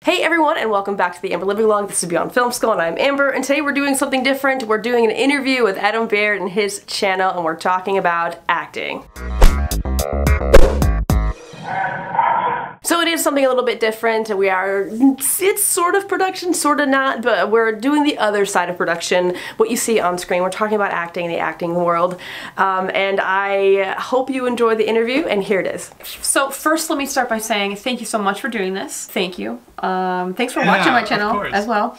Hey everyone, and welcome back to the Amber Living Log. This is Beyond Film School, and I'm Amber, and today we're doing something different. We're doing an interview with Adam Baird and his channel, and we're talking about acting. So it is something a little bit different. It's sort of production, sort of not, but we're doing the other side of production, what you see on screen. We're talking about acting, the acting world, and I hope you enjoy the interview, and here it is. So first, let me start by saying thank you so much for doing this. Thank you. Thanks for watching my channel as well.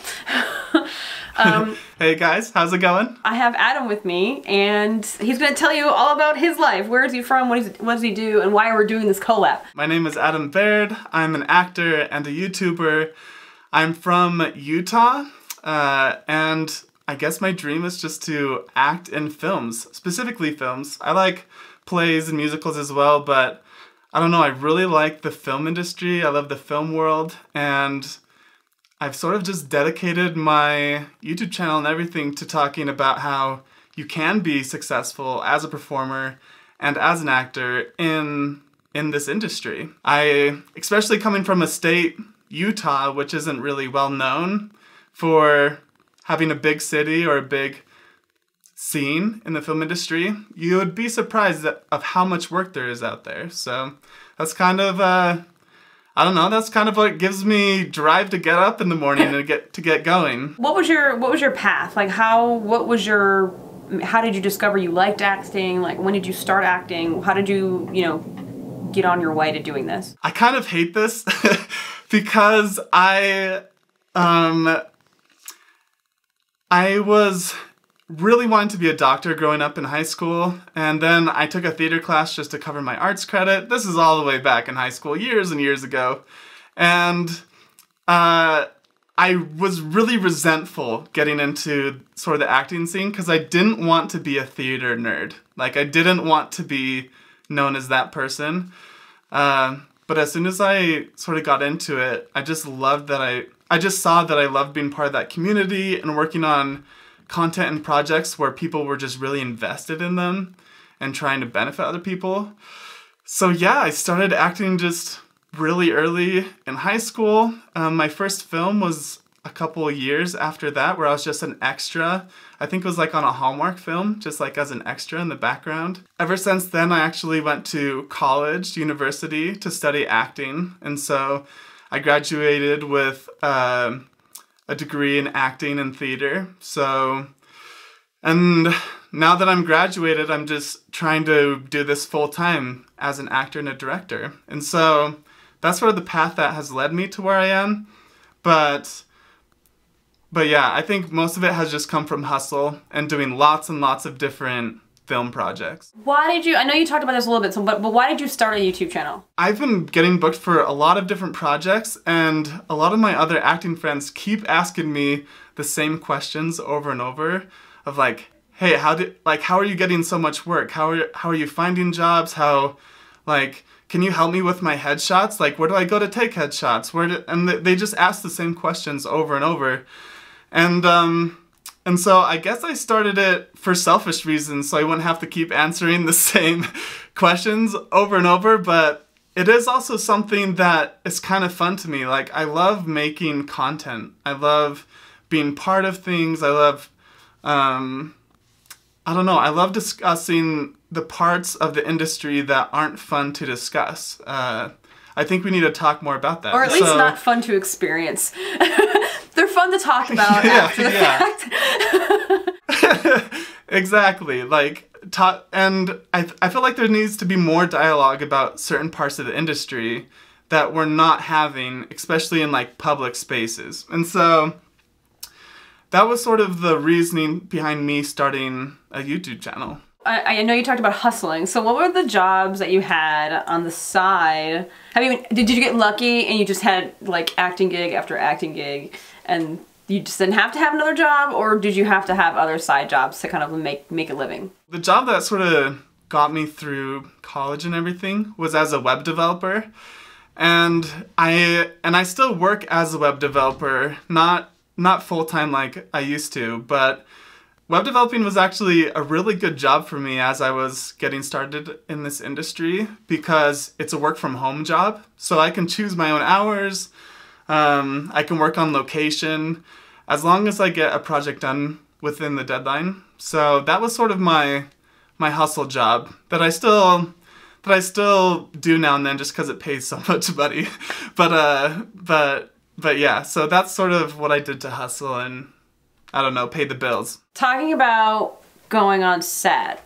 Hey guys, how's it going? I have Adam with me, and he's going to tell you all about his life. Where is he from, what does he do, and why we're doing this collab. My name is Adam Baird. I'm an actor and a YouTuber. I'm from Utah, and I guess my dream is just to act in films, specifically films. I like plays and musicals as well, but I don't know, I really like the film industry. I love the film world, and I've sort of just dedicated my YouTube channel and everything to talking about how you can be successful as a performer and as an actor in this industry. Especially coming from a state, Utah, which isn't really well known for having a big city or a big scene in the film industry, you would be surprised of how much work there is out there. So that's kind of I don't know, that's kind of what gives me drive to get up in the morning and get going. What was your path? Like how did you discover you liked acting? Like when did you start acting? How did you, get on your way to doing this? I kind of hate this because I was really wanting to be a doctor growing up in high school, and then I took a theater class just to cover my arts credit. This is all the way back in high school, years and years ago. And I was really resentful getting into sort of the acting scene because I didn't want to be a theater nerd. Like, I didn't want to be known as that person. But as soon as I sort of got into it, I just loved that I just saw that I loved being part of that community and working on content and projects where people were just really invested in them and trying to benefit other people. So yeah, I started acting just really early in high school. My first film was a couple of years after that, where I was just an extra. I think it was like on a Hallmark film, just like as an extra in the background. Ever since then, I actually went to college, university, to study acting. And so I graduated with a degree in acting and theater. So, and now that I'm graduated, I'm just trying to do this full time as an actor and a director. And so that's sort of the path that has led me to where I am. But yeah, I think most of it has just come from hustle and doing lots and lots of different film projects. Why did you, I know you talked about this a little bit, but why did you start a YouTube channel? I've been getting booked for a lot of different projects, and a lot of my other acting friends keep asking me the same questions over and over of like, hey, how are you getting so much work? How are you finding jobs? Can you help me with my headshots? Like, where do I go to take headshots? And they just ask the same questions over and over. And so I guess I started it for selfish reasons, so I wouldn't have to keep answering the same questions over and over, but it is also something that is kind of fun to me. Like, I love making content. I love being part of things. I love, I don't know, I love discussing the parts of the industry that aren't fun to discuss. I think we need to talk more about that. Or at least not fun to experience. They're fun to talk about after the fact. Exactly. And I feel like there needs to be more dialogue about certain parts of the industry that we're not having, especially in like public spaces. And so that was sort of the reasoning behind me starting a YouTube channel. I know you talked about hustling, so what were the jobs that you had on the side? Did you get lucky and you just had like acting gig after acting gig and you just didn't have to have another job, or did you have to have other side jobs to kind of make a living? The job that sort of got me through college and everything was as a web developer, and I still work as a web developer, not full-time like I used to, but web developing was actually a really good job for me as I was getting started in this industry because it's a work from home job. So I can choose my own hours. I can work on location as long as I get a project done within the deadline. So that was sort of my hustle job that I still do now and then just because it pays so much money. But yeah, so that's sort of what I did to hustle and, I don't know, pay the bills. Talking about going on set,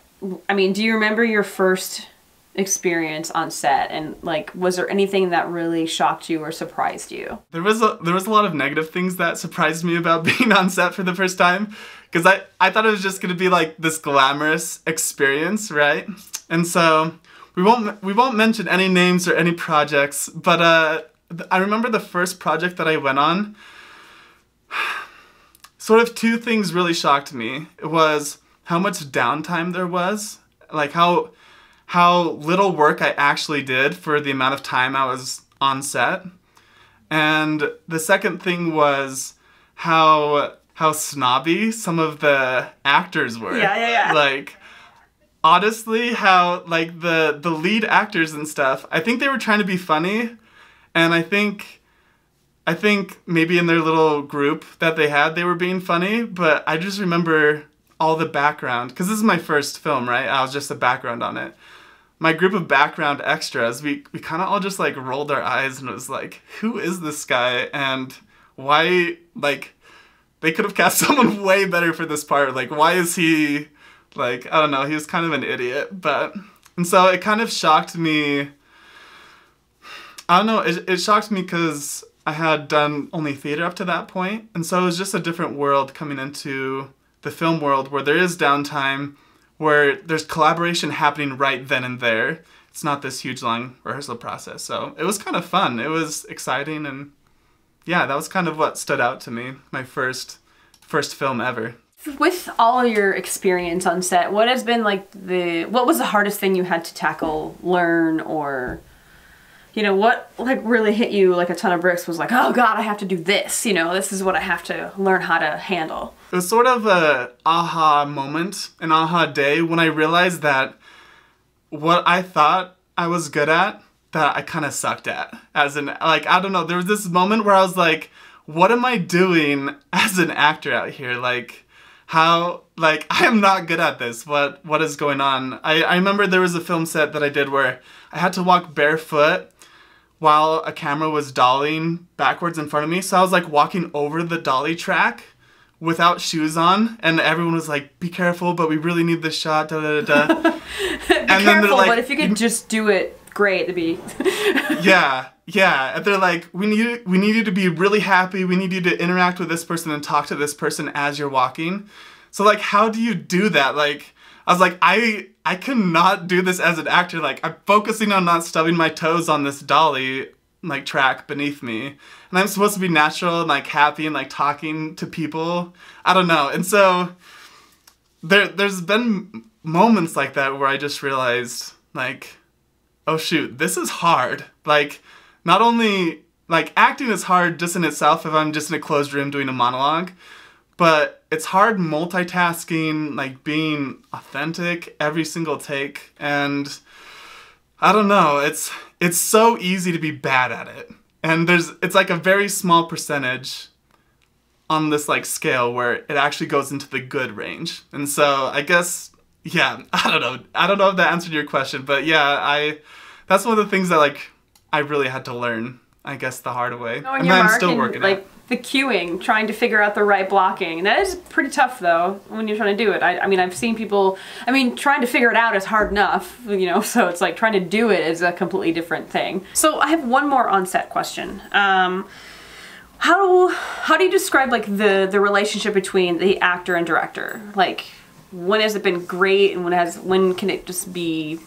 I mean, do you remember your first experience on set, and like, was there anything that really shocked you or surprised you? There was a lot of negative things that surprised me about being on set for the first time, because I thought it was just gonna be like this glamorous experience, right? And so we won't mention any names or any projects, but I remember the first project that I went on, sort of two things really shocked me. It was how much downtime there was, like how little work I actually did for the amount of time I was on set. And the second thing was how snobby some of the actors were. Yeah. Like, honestly, how, like, the lead actors and stuff, I think they were trying to be funny, and I think maybe in their little group that they had, they were being funny, but I just remember all the background, because this is my first film, right? I was just a background on it. My group of background extras, we kind of all just like rolled our eyes and was like, who is this guy? And why, like, they could have cast someone way better for this part. Like, why is he, like, I don't know, he was kind of an idiot. And so it kind of shocked me. I don't know, it shocked me because I had done only theater up to that point. And so it was just a different world coming into the film world where there is downtime, where there's collaboration happening right then and there. It's not this huge long rehearsal process. So it was kind of fun. It was exciting, and yeah, that was kind of what stood out to me. My first film ever. With all your experience on set, what has been like what was the hardest thing you had to tackle, learn, or, you know, what like really hit you like a ton of bricks was like, oh God, I have to do this, you know, this is what I have to learn how to handle? It was sort of a aha moment, an aha day, when I realized that what I thought I was good at, that I kind of sucked at. As in, like, I don't know, there was this moment where I was like, what am I doing as an actor out here? Like, how, like, I am not good at this. What is going on? I remember there was a film set that I did where I had to walk barefoot while a camera was dollying backwards in front of me. So I was like walking over the dolly track without shoes on, and everyone was like, be careful, but we really need this shot, da da da da. And careful, like, but if you could just do it, great, to be. yeah. And they're like, we need you to be really happy, we need you to interact with this person and talk to this person as you're walking. So like, how do you do that? Like, I was like, I cannot do this as an actor. Like, I'm focusing on not stubbing my toes on this dolly, like, track beneath me. And I'm supposed to be natural and, like, happy and, like, talking to people. I don't know. And so there's been moments like that where I just realized, like, oh shoot, this is hard. Like, not only, like, acting is hard just in itself if I'm just in a closed room doing a monologue, but it's hard multitasking, like, being authentic every single take. And I don't know, it's so easy to be bad at it. And it's like a very small percentage on this, like, scale where it actually goes into the good range. And so I guess, yeah, I don't know if that answered your question, but yeah, that's one of the things that, like, I really had to learn, I guess, the hard way. And I'm still working like, at. The cueing, trying to figure out the right blocking. And that is pretty tough, though, when you're trying to do it. I mean, I've seen people, I mean, trying to figure it out is hard enough, you know, so it's like trying to do it is a completely different thing. So I have one more on-set question. How do you describe, like, the relationship between the actor and director? Like, when has it been great, and when can it just be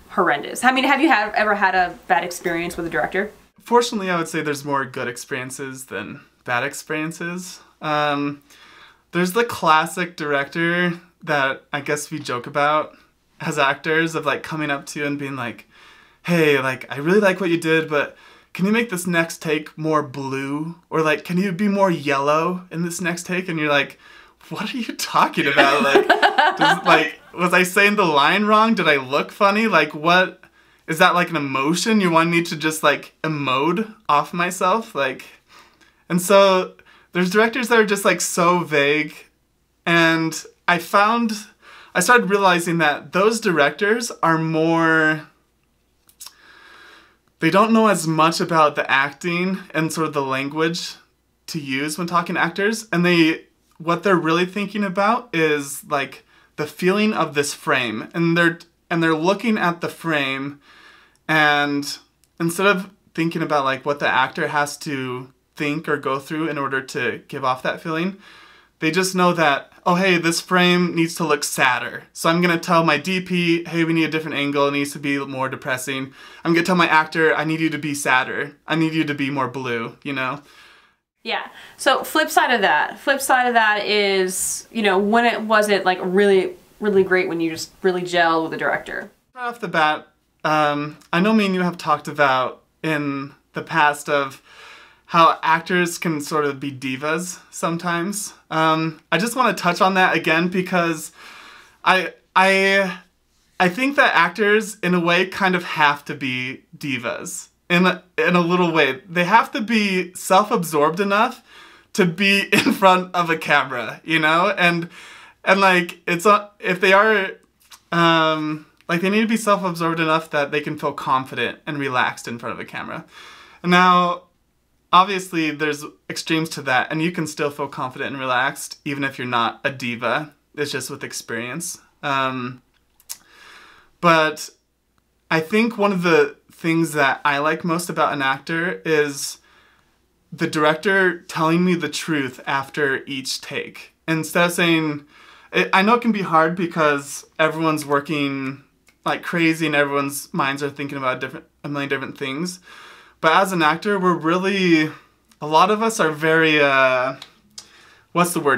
horrendous? I mean, have you ever had a bad experience with a director? Fortunately, I would say there's more good experiences than bad experiences. There's the classic director that I guess we joke about as actors, of, like, coming up to you and being like, hey, like, I really like what you did, but can you make this next take more blue? Or, like, can you be more yellow in this next take? And you're like, what are you talking about? Like, was I saying the line wrong? Did I look funny? Like, what? Is that, like, an emotion you want me to just, like, emote off myself? Like, And so there's directors that are just like so vague. And I started realizing that those directors are more, they don't know as much about the acting and sort of the language to use when talking to actors. And what they're really thinking about is like the feeling of this frame. And they're looking at the frame, and instead of thinking about like what the actor has to think or go through in order to give off that feeling, they just know that, oh, hey, this frame needs to look sadder. So I'm going to tell my DP, hey, we need a different angle. It needs to be more depressing. I'm going to tell my actor, I need you to be sadder. I need you to be more blue, you know? Yeah. So flip side of that is, you know, when it wasn't like really, really great when you just really gel with the director. Right off the bat, I know me and you have talked about in the past of how actors can sort of be divas sometimes. I just want to touch on that again because I think that actors in a way kind of have to be divas in a little way. They have to be self-absorbed enough to be in front of a camera, you know? And like if they are like they need to be self-absorbed enough that they can feel confident and relaxed in front of a camera. Now, obviously, there's extremes to that, and you can still feel confident and relaxed, even if you're not a diva. It's just with experience. But I think one of the things that I like most about an actor is the director telling me the truth after each take. Instead of saying, I know it can be hard because everyone's working like crazy and everyone's minds are thinking about a million different things. But as an actor, a lot of us are very,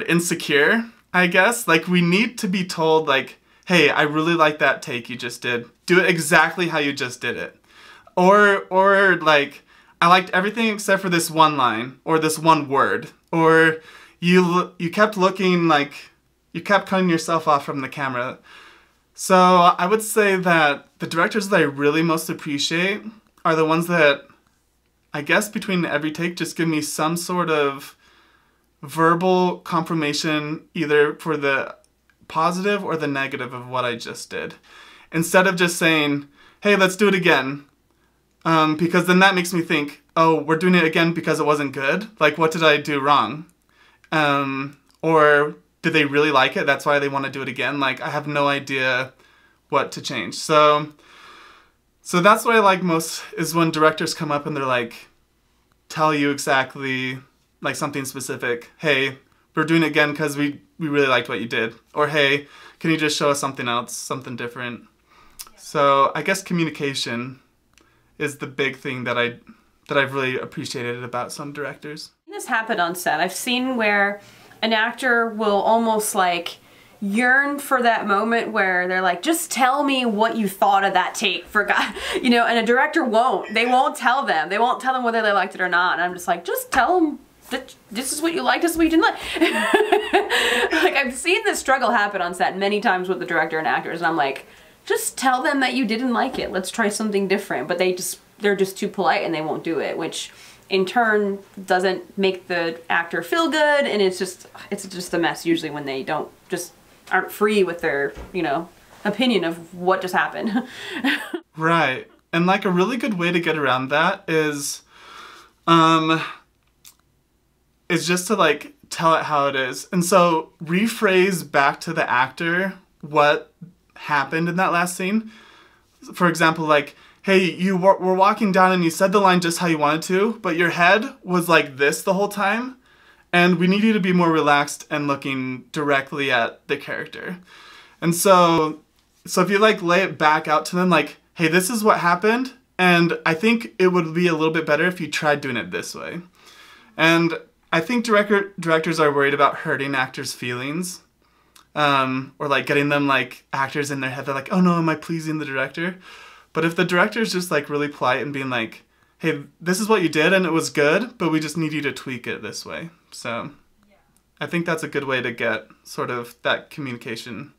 insecure, I guess. Like, we need to be told, like, hey, I really like that take you just did. Do it exactly how you just did it. Or like, I liked everything except for this one line, or this one word. Or you kept looking like, you kept cutting yourself off from the camera. So I would say that the directors that I really most appreciate are the ones that, I guess between every take, just give me some sort of verbal confirmation either for the positive or the negative of what I just did. Instead of just saying, hey, let's do it again. Because then that makes me think, oh, we're doing it again because it wasn't good? Like, what did I do wrong? Or did they really like it? That's why they want to do it again? Like, I have no idea what to change. So that's what I like most, is when directors come up and they're like, tell you exactly, like something specific. Hey, we're doing it again because we really liked what you did. Or hey, can you just show us something else, something different? So I guess communication is the big thing that I've really appreciated about some directors. This happened on set. I've seen where an actor will almost like yearn for that moment where they're like, just tell me what you thought of that take, for God, you know, and a director won't. They won't tell them. They won't tell them whether they liked it or not. And I'm just like, just tell them that this is what you liked, this is what you didn't like. Like, I've seen this struggle happen on set many times with the director and actors, and I'm like, just tell them that you didn't like it. Let's try something different. But they're just too polite and they won't do it, which in turn doesn't make the actor feel good, and it's just a mess usually when they aren't free with their, you know, opinion of what just happened. Right. And like a really good way to get around that is just to like tell it how it is. And so rephrase back to the actor what happened in that last scene. For example, like, hey, you were walking down and you said the line just how you wanted to, but your head was like this the whole time. And we need you to be more relaxed and looking directly at the character. And so if you like lay it back out to them like, hey, this is what happened, and I think it would be a little bit better if you tried doing it this way. And I think directors are worried about hurting actors' feelings, or like getting them like actors in their head. They're like, oh no, am I pleasing the director? But if the director's just like really polite and being like, hey, this is what you did and it was good, but we just need you to tweak it this way. So I think that's a good way to get sort of that communication.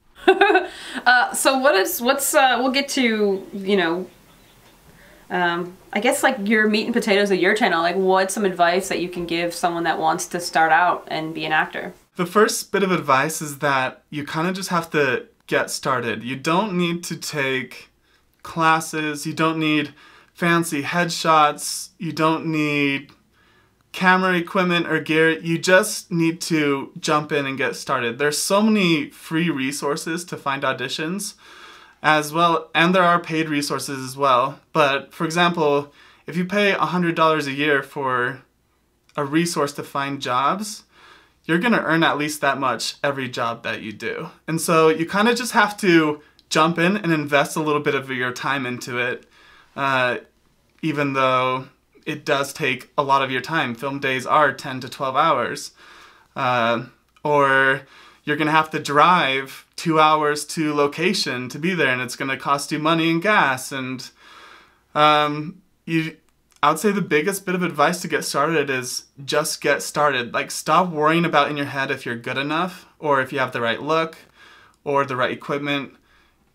So we'll get to, you know, I guess like your meat and potatoes of your channel, like what's some advice that you can give someone that wants to start out and be an actor? The first bit of advice is that you kind of just have to get started. You don't need to take classes, you don't need fancy headshots, you don't need camera equipment or gear. You just need to jump in and get started. There's so many free resources to find auditions as well, and there are paid resources as well. But for example, if you pay $100 a year for a resource to find jobs, you're gonna earn at least that much every job that you do. And so you kind of just have to jump in and invest a little bit of your time into it, even though it does take a lot of your time. Film days are 10 to 12 hours. Or you're gonna have to drive 2 hours to location to be there, and it's gonna cost you money and gas. And I would say the biggest bit of advice to get started is just get started. Like, stop worrying about in your head if you're good enough, or if you have the right look, or the right equipment.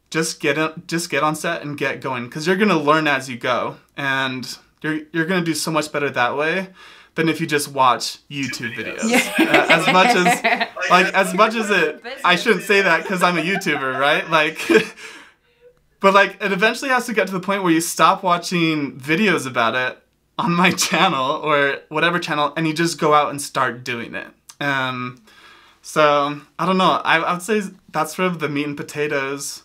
Just get on set and get going, because you're gonna learn as you go, and you're gonna do so much better that way than if you just watch YouTube videos. Yeah. As much as it, I shouldn't say that because I'm a YouTuber, right? Like, but like, it eventually has to get to the point where you stop watching videos about it on my channel or whatever channel, and you just go out and start doing it. So I don't know. I would say that's sort of the meat and potatoes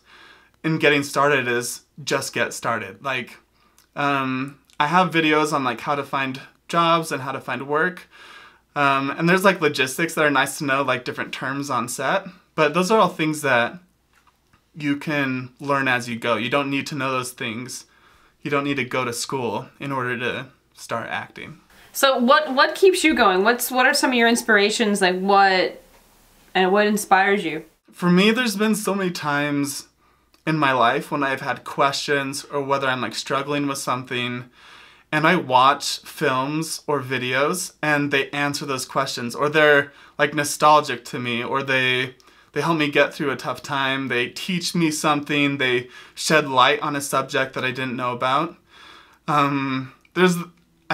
in getting started, is just get started. Like, I have videos on like how to find jobs and how to find work. And there's like logistics that are nice to know, like different terms on set. But those are all things that you can learn as you go. You don't need to know those things. You don't need to go to school in order to start acting. So what keeps you going? What are some of your inspirations? Like what inspires you? For me, there's been so many times in my life when I've had questions, or whether I'm like struggling with something, and I watch films or videos and they answer those questions, or they're like nostalgic to me, or they help me get through a tough time. They teach me something. They shed light on a subject that I didn't know about. I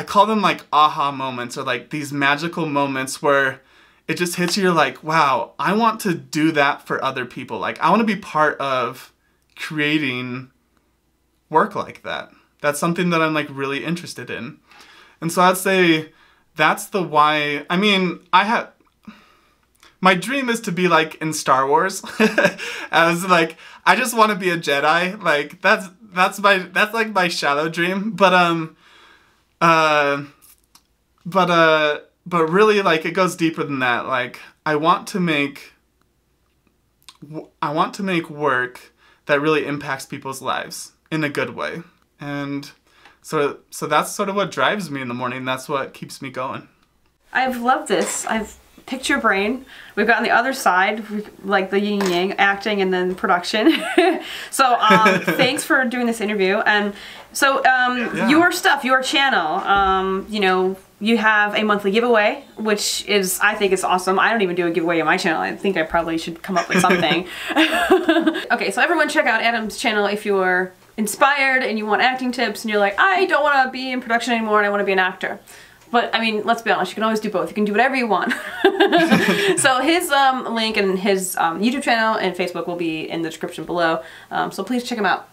call them like aha moments, or like these magical moments where it just hits you. You're like, wow, I want to do that for other people. Like, I want to be part of creating work like that. That's something that I'm like really interested in. And so I'd say that's the why. I mean, my dream is to be like in Star Wars. As like, I just want to be a Jedi. Like, that's like my shallow dream. But really, like, it goes deeper than that. Like, I want to make work that really impacts people's lives in a good way. And so that's sort of what drives me in the morning. That's what keeps me going. I've loved this. I've picked your brain. We've got on the other side, like the yin yang, acting and then production. So thanks for doing this interview. And so your stuff, your channel, you know, you have a monthly giveaway, which is, I think is awesome. I don't even do a giveaway on my channel. I think I probably should come up with something. Okay, so everyone check out Adam's channel if you're inspired and you want acting tips and you're like, I don't want to be in production anymore and I want to be an actor. But I mean, let's be honest, you can always do both. You can do whatever you want. So his link and his YouTube channel and Facebook will be in the description below. So please check him out.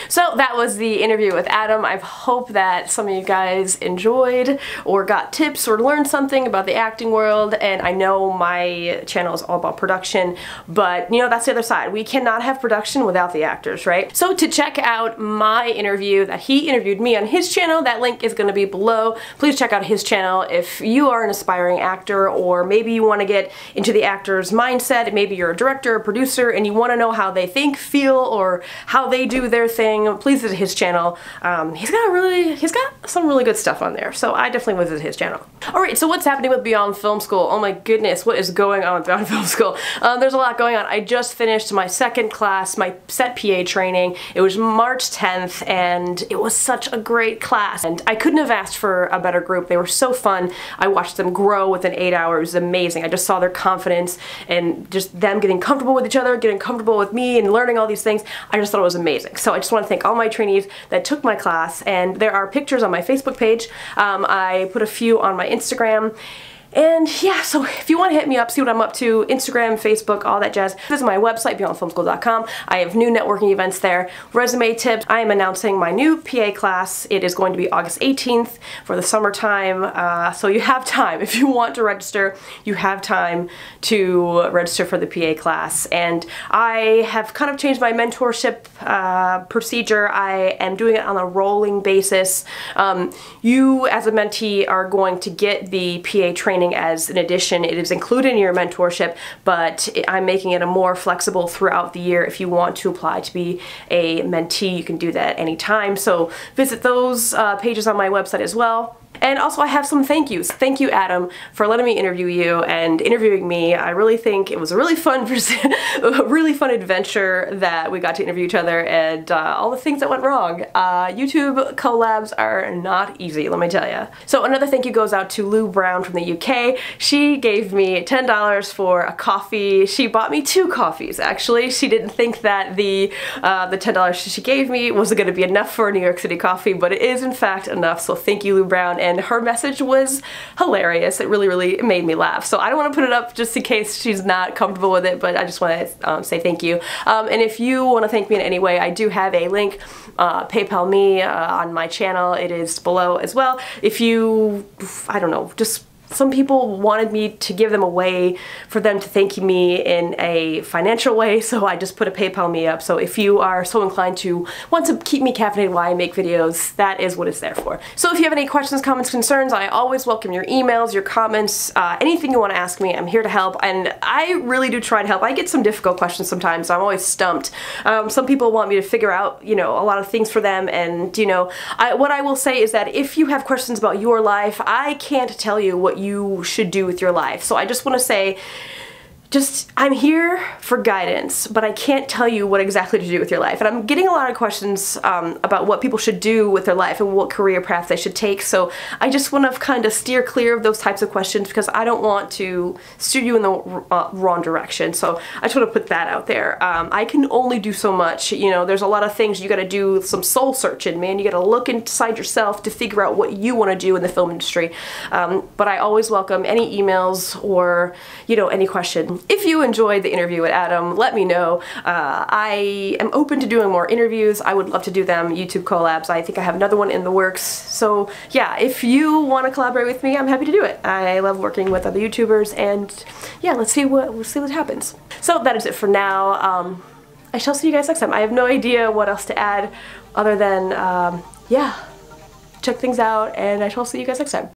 So that was the interview with Adam. I hope that some of you guys enjoyed or got tips or learned something about the acting world. And I know my channel is all about production, but you know, that's the other side. We cannot have production without the actors, right? So to check out my interview that he interviewed me on his channel, that link is going to be below. Please check out his channel if you are an aspiring actor, or maybe you want to get into the actor's mindset. Maybe you're a director or producer and you want to know how they think, feel, or how they do their thing. Please visit his channel. He's got some really good stuff on there, so I definitely visit his channel. Alright, so what's happening with Beyond Film School? Oh my goodness, what is going on with Beyond Film School? There's a lot going on. I just finished my second class, my set PA training. It was March 10th, and it was such a great class, and I couldn't have asked for a better group. They were so fun. I watched them grow within 8 hours. It was amazing. I just saw their confidence and just them getting comfortable with each other, getting comfortable with me, and learning all these things. I just thought it was amazing. So I just want to thank all my trainees that took my class, and there are pictures on my Facebook page. I put a few on my Instagram. And yeah, so if you want to hit me up, see what I'm up to, Instagram, Facebook, all that jazz, visit my website, beyondfilmschool.com. I have new networking events there, resume tips. I am announcing my new PA class. It is going to be August 18th for the summertime, so you have time. If you want to register, you have time to register for the PA class. And I have kind of changed my mentorship procedure. I am doing it on a rolling basis. You, as a mentee, are going to get the PA training as an addition. It is included in your mentorship, but I'm making it a more flexible throughout the year. If you want to apply to be a mentee, you can do that anytime. So visit those pages on my website as well. And also I have some thank yous. Thank you, Adam, for letting me interview you and interviewing me. I really think it was a really fun, adventure that we got to interview each other, and all the things that went wrong. YouTube collabs are not easy, let me tell you. So another thank you goes out to Lou Brown from the UK. She gave me $10 for a coffee. She bought me 2 coffees, actually. She didn't think that the $10 she gave me was going to be enough for a New York City coffee, but it is in fact enough, so thank you, Lou Brown. And her message was hilarious. It really made me laugh. So I don't want to put it up just in case she's not comfortable with it, but I just want to say thank you. And if you want to thank me in any way, I do have a link, PayPal me on my channel. It is below as well. If you, I don't know, just some people wanted me to give them a way for them to thank me in a financial way, so I just put a PayPal me up. So if you are so inclined to want to keep me caffeinated while I make videos, that is what it's there for. So if you have any questions, comments, concerns, I always welcome your emails, your comments, anything you want to ask me. I'm here to help, and I really do try to help. I get some difficult questions sometimes, so I'm always stumped. Some people want me to figure out, you know, a lot of things for them, and, you know, what I will say is that if you have questions about your life, I can't tell you what you should do with your life. So I just want to say, I'm here for guidance, but I can't tell you what exactly to do with your life. And I'm getting a lot of questions about what people should do with their life and what career path they should take. So I just want to kind of steer clear of those types of questions because I don't want to steer you in the wrong direction. So I just want to put that out there. I can only do so much. You know, there's a lot of things you got to do, some soul searching, man. You got to look inside yourself to figure out what you want to do in the film industry. But I always welcome any emails or, you know, any question. If you enjoyed the interview with Adam, let me know. I am open to doing more interviews. I would love to do them, YouTube collabs. I think I have another one in the works. So yeah, if you want to collaborate with me, I'm happy to do it. I love working with other YouTubers, and yeah, let's see what happens. So that is it for now. I shall see you guys next time. I have no idea what else to add other than, yeah, check things out, and I shall see you guys next time.